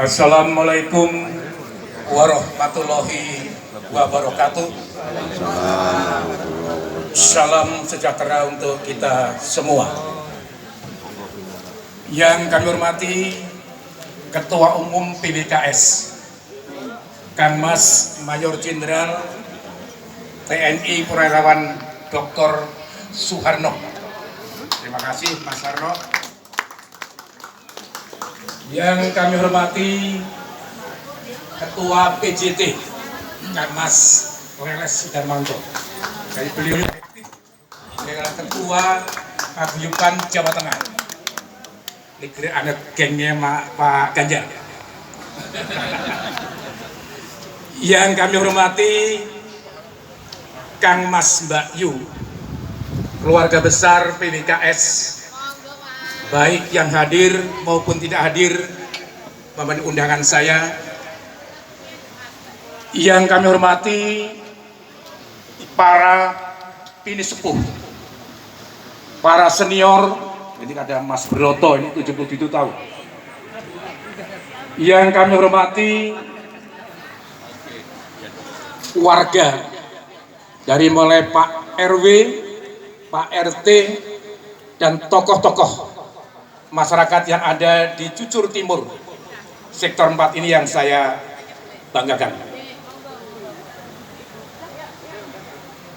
Assalamualaikum warahmatullahi wabarakatuh. Salam sejahtera untuk kita semua. Yang kami hormati Ketua Umum PBKS Kang Mas Mayor Jenderal TNI Purnawirawan Dr. Suharno. Terima kasih Mas Sarno. Yang kami hormati Ketua PJT Kang Mas Leles Darmanto. Dari beliau adalah Ketua Paguyuban Jawa Tengah. Ini anak gengnya Pak Ganjar. Yang kami hormati Kang Mas Mbak Yu, keluarga besar PBKS, baik yang hadir maupun tidak hadir memenuhi undangan saya. Yang kami hormati para pini sepuh, para senior. Ini ada Mas Broto, ini 77 tahun. Yang kami hormati warga, dari mulai Pak RW, Pak RT, dan tokoh-tokoh masyarakat yang ada di Cucur Timur, sektor 4 ini yang saya banggakan.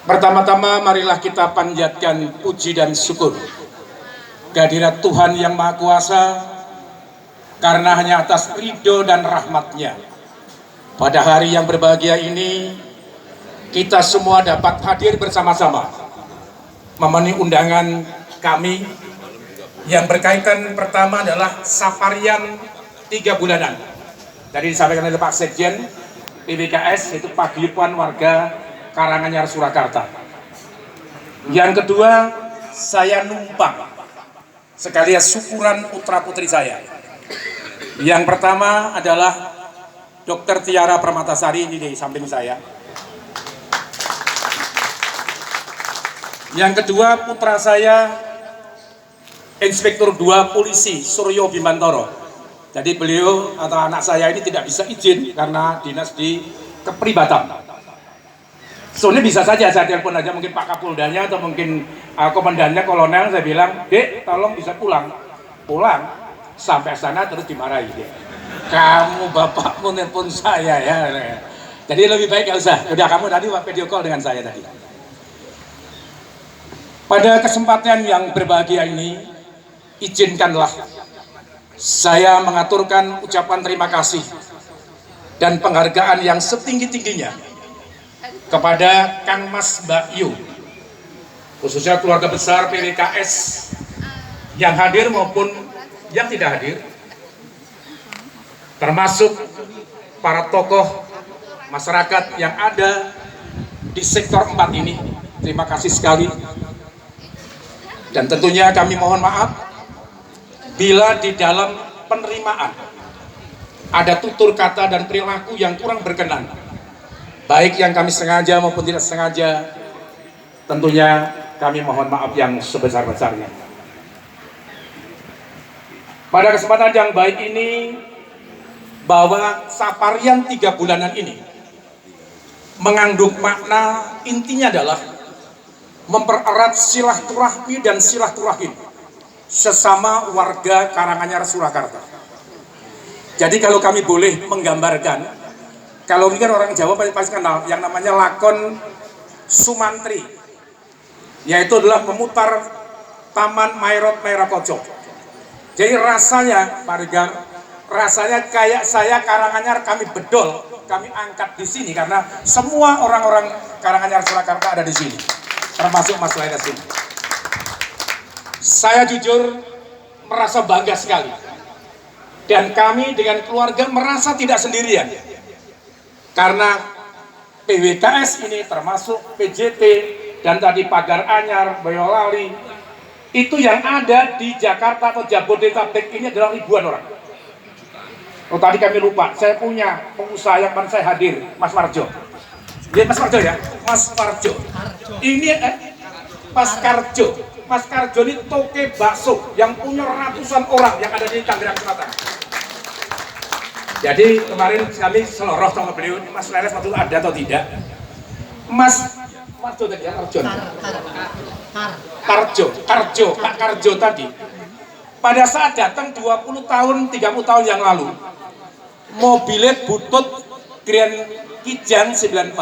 Pertama-tama marilah kita panjatkan puji dan syukur kehadirat Tuhan Yang Maha Kuasa, karena hanya atas ridho dan rahmat-Nya pada hari yang berbahagia ini kita semua dapat hadir bersama-sama memenuhi undangan kami yang berkaitan. Pertama adalah safarian 3 bulanan. Tadi disampaikan oleh Pak Sekjen PBKS, yaitu Paguyuban Warga Karanganyar Surakarta. Yang kedua, saya numpang sekalian syukuran putra-putri saya. Yang pertama adalah Dr. Tiara Permatasari, ini di samping saya. Yang kedua, putra saya Inspektur 2 Polisi Suryo Bimantoro. Jadi beliau atau anak saya ini tidak bisa izin karena dinas di kepribadian. Soalnya bisa saja saya telepon aja mungkin Pak Kapoldanya atau mungkin komandannya, kolonel, saya bilang, "Dek, tolong bisa pulang." Pulang sampai sana terus dimarahi dia. "Kamu bapakmu nelpon saya ya." Jadi lebih baik gak usah. Udah, kamu tadi video call dengan saya tadi. Pada kesempatan yang berbahagia ini, izinkanlah saya mengaturkan ucapan terima kasih dan penghargaan yang setinggi-tingginya kepada Kang Mas Mbak Yu, khususnya keluarga besar PBKS yang hadir maupun yang tidak hadir, termasuk para tokoh masyarakat yang ada di sektor 4 ini. Terima kasih sekali. Dan tentunya kami mohon maaf bila di dalam penerimaan ada tutur kata dan perilaku yang kurang berkenan, baik yang kami sengaja maupun tidak sengaja. Tentunya kami mohon maaf yang sebesar-besarnya. Pada kesempatan yang baik ini, bahwa safarian 3 bulanan ini mengandung makna, intinya adalah mempererat silaturahmi dan silaturahim sesama warga Karanganyar Surakarta. Jadi kalau kami boleh menggambarkan, kalau ini kan orang Jawa pasti kenal yang namanya lakon Sumantri, yaitu adalah memutar Taman Mairot Mairakoco. Jadi rasanya, Pak Regar, rasanya kayak saya Karanganyar kami bedol, kami angkat di sini karena semua orang-orang Karanganyar Surakarta ada di sini, termasuk Mas Leles ini. Saya jujur merasa bangga sekali, dan kami dengan keluarga merasa tidak sendirian, karena PBKS ini termasuk PJT dan tadi Pagar Anyar, Boyolali, itu yang ada di Jakarta atau Jabodetabek ini adalah ribuan orang. Oh, tadi kami lupa, saya punya pengusaha yang saya hadir, Mas Warjo. Ya, Mas Warjo ya, Mas Warjo. Ini Mas Karjo. Mas Karjo ini toke bakso yang punya ratusan orang yang ada di Tangerang Selatan. Jadi kemarin kami seloroh sama beliau, Mas Leles waktu itu ada atau tidak? Mas Karjo tadi ya, Karjo, Pak Karjo tadi. Pada saat datang 20 tahun, 30 tahun yang lalu, mobilnya butut Grand Kijang 94.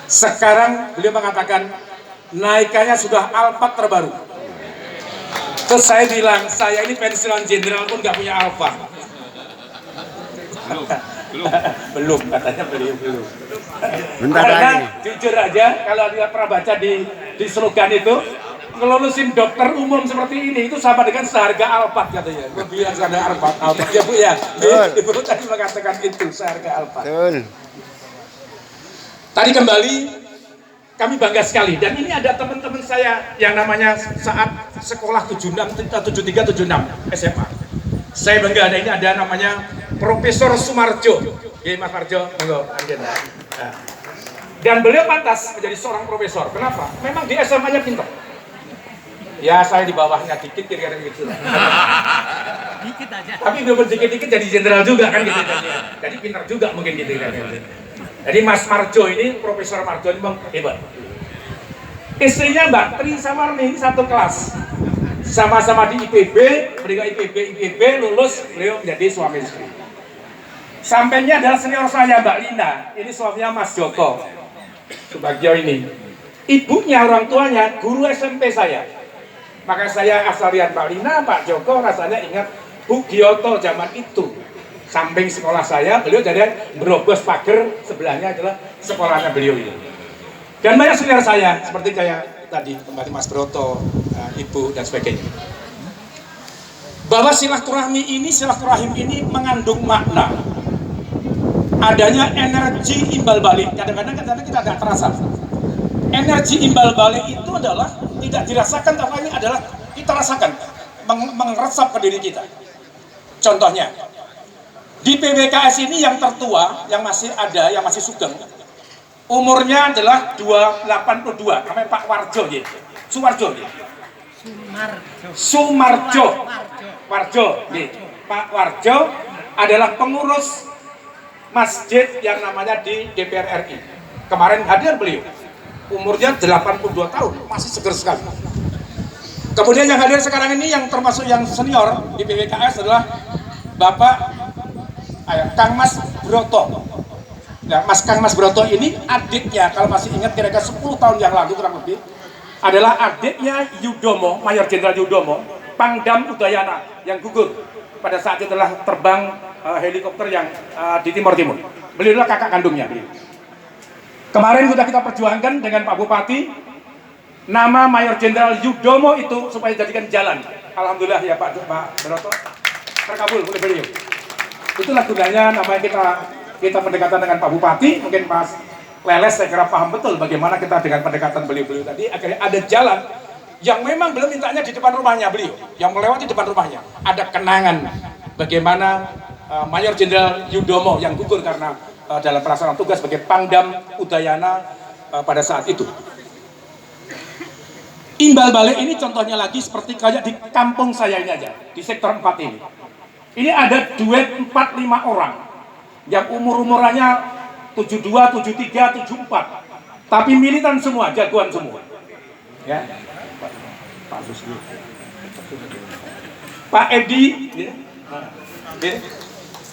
Sekarang beliau mengatakan naikannya sudah Alphard terbaru. Terus saya bilang, saya ini pensiunan jenderal pun nggak punya Alphard. Belum katanya beliau belum. Karena jujur aja kalau dia pernah baca di slogan itu, ngelulusin dokter umum seperti ini itu sama dengan seharga Alphard katanya. Mobil yang seharga Alphard ya Bu ya. Ibu tadi mengatakan itu seharga Alphard. Tadi kembali kami bangga sekali dan ini ada teman-teman saya yang namanya saat sekolah 73 76 SMA. Saya bangga ada ini ada namanya Profesor Sumarjo. Oke, Mas Marjo, monggo Anggen. Nah. Dan beliau pantas menjadi seorang profesor. Kenapa? Memang di SMA-nya pintar. Ya saya di bawahnya dikit kira-kira gitu. Dikit aja. Tapi belum dikit-dikit jadi jenderal juga kan gitu. Jadi pintar juga mungkin gitu kan. Jadi Mas Marjo ini, Profesor Marjo ini hebat. Istrinya Mbak Tri sama ini satu kelas. Sama-sama di IPB, beliau IPB lulus, beliau menjadi suami istri. Sampainya adalah senior saya Mbak Lina, ini suaminya Mas Joko Subagio ini. Ibunya, orang tuanya, guru SMP saya. Maka saya asal lihat Mbak Lina, Pak Joko, rasanya ingat Bu Gioto zaman itu. Samping sekolah saya, beliau jadi berobos pagar, sebelahnya adalah sekolahnya beliau ini. Dan banyak senior saya, seperti kayak tadi, kembali Mas Broto, Ibu, dan sebagainya. Bahwa silaturahim ini mengandung makna. Adanya energi imbal balik. Kadang-kadang kita tidak terasa. Energi imbal balik itu adalah tidak dirasakan, tapi ini adalah kita rasakan, mengeresap ke diri kita. Contohnya, di PBKS ini yang tertua, yang masih ada, yang masih sugeng, umurnya adalah 282, namanya Pak Warjo gitu. Sumarjo. Warjo, gitu. Pak Warjo adalah pengurus masjid yang namanya di DPR RI. Kemarin hadir beliau. Umurnya 82 tahun, masih seger sekali. Kemudian yang hadir sekarang ini yang termasuk yang senior di PBKS adalah Bapak Kang Mas Broto. Nah, Kang Mas Broto ini adiknya, kalau masih ingat kira-kira 10 tahun yang lalu kurang lebih, adalah adiknya Yudomo, Mayor Jenderal Yudomo, Pangdam Udayana yang gugur pada saat itu telah terbang helikopter yang di Timur. Beliau adalah kakak kandungnya. Kemarin sudah kita perjuangkan dengan Pak Bupati, nama Mayor Jenderal Yudomo itu supaya jadikan jalan. Alhamdulillah ya Pak Broto, terkabul oleh beliau. Itulah gunanya namanya kita pendekatan dengan Pak Bupati, mungkin Mas Leles saya kira paham betul bagaimana kita dengan pendekatan beliau tadi, akhirnya ada jalan yang memang belum mintanya di depan rumahnya beliau, yang melewati depan rumahnya. Ada kenangan bagaimana Mayor Jenderal Yudomo yang gugur karena dalam pelaksanaan tugas sebagai Pangdam Udayana pada saat itu. Imbal balik ini contohnya lagi seperti kayak di kampung saya ini aja, di sektor 4 ini. Ini ada duet 4-5 orang yang umur-umurannya 72, 73, 74. Tapi militan semua, jagoan semua. Ya. Pak Susli. Pak Edi, ya.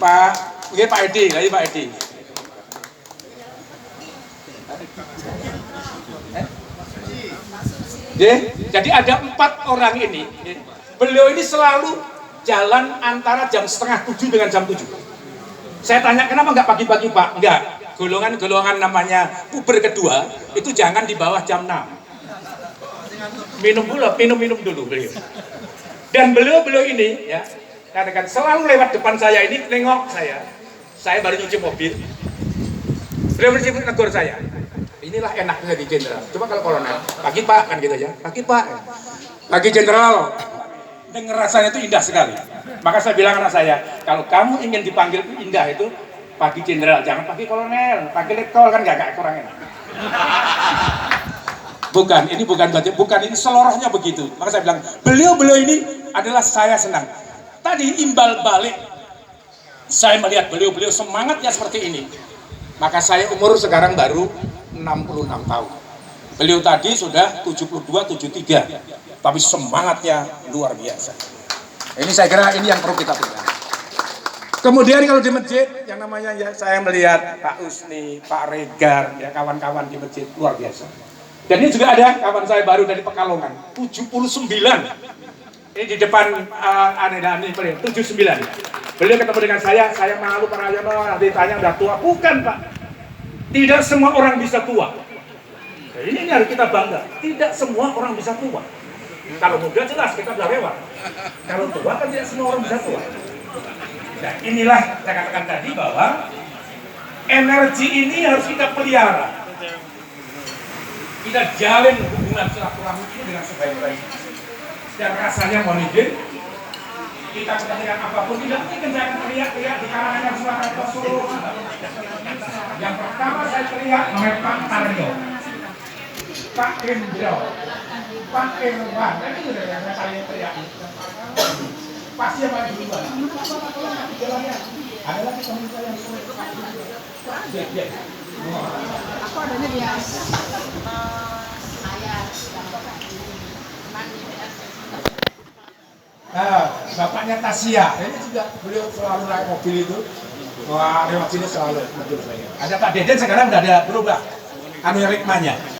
Pak Edi, lagi Pak Edi. Jadi ada 4 orang ini. Beliau ini selalu jalan antara jam setengah 7 dengan jam 7. Saya tanya kenapa nggak pagi-pagi Pak? Enggak. Golongan namanya puber kedua itu jangan di bawah jam 6. Minum dulu beliau. Dan beliau ini ya, katakan selalu lewat depan saya ini nengok saya baru nyuci mobil. Beliau menegur saya. Inilah enaknya di jenderal. Coba kalau kolonel, pagi Pak kan gitu ya. Pagi Pak. Pagi jenderal. Dengar rasanya itu indah sekali. Maka saya bilang anak saya, kalau kamu ingin dipanggil indah itu pagi jenderal, jangan pagi kolonel, pagi letkol kan gak kurang enak. Bukan, ini bukan batik, bukan, ini selorohnya begitu. Maka saya bilang, beliau ini adalah saya senang. Tadi imbal balik, saya melihat beliau semangatnya seperti ini. Maka saya umur sekarang baru 66 tahun. Beliau tadi sudah 72, 73. Tapi semangatnya luar biasa. Ini saya kira ini yang perlu kita pegang. Kemudian kalau di masjid, yang namanya ya, saya melihat Pak Usni, Pak Regar, ya kawan-kawan di masjid luar biasa. Dan ini juga ada kawan saya baru dari Pekalongan, 79. Ini di depan aneh-aneh beliau, 79. Beliau ketemu dengan saya malu para jamaah, ditanya udah tua. Bukan Pak, tidak semua orang bisa tua. Nah, ini harus kita bangga, tidak semua orang bisa tua. Kalau muda jelas kita udah lewat. Kalau tua kan tidak semua orang bisa tua. Nah inilah saya katakan tadi bahwa energi ini harus kita pelihara. Kita jalin hubungan silaturahmi ini dengan sebaik-baiknya. Dan rasanya mohon izin, kita kepentingan apapun tidak mungkin saya teriak-teriak di kalangan masyarakat Solo. Yang pertama saya teriak namanya Pak Taryo, Pak Indro, Pak Irwan. Itu sudah yang saya teriak. Pasti yang paling duluan. Ada lagi teman saya yang sulit. Ya. Aku adanya di bapaknya Tasya, ini juga beliau selalu naik mobil itu. Wah, lewat sini selalu mobil saya. Ada Pak Deden sekarang udah ada berubah. Anu ritmanya.